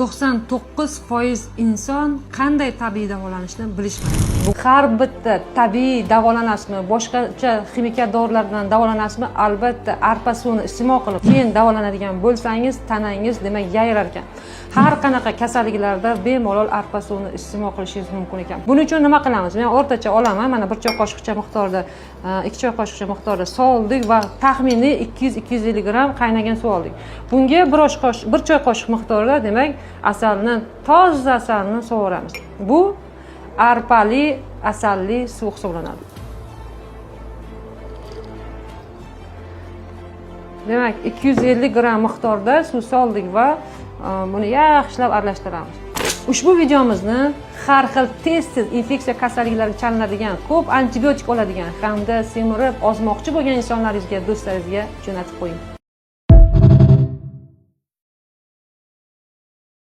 99% inson qanday tabiiy davolanishni bilishmaydi. Har bitta tabiiy davolanasizmi, boshqacha ximik dorilar bilan davolanasizmi, albatta arpa suvini iste'mol qilib keyin davolanadigan bo'lsangiz, tanangiz demak yayrar ekan. Har qanaqa kasalliklarda bemalol arpa suvini iste'mol qilishingiz mumkin ekan. Buning uchun nima qilamiz? Men o'rtacha olaman, mana 1 choy qoshiqcha miqdorda, 2 choy qoshiqcha miqdorda soldik va taxminiy 200-250 gram qaynagan suv oldik. Bunga 1 choy qoshiq miqdorda demak asalni, toza asalni sovuramiz. Bu arpali asalli suv hisoblanadi. Demak 250 gram miqdorda suv soldik va buni yaxshilab aralashtiramiz. Ushbu videomizni har xil tez infeksiya kasalliklariga chalinadigan, ko'p antibiotik oladigan hamda semirib ozmoqchi bo'lgan insonlaringizga, do'stlaringizga jo'natib qo'ying.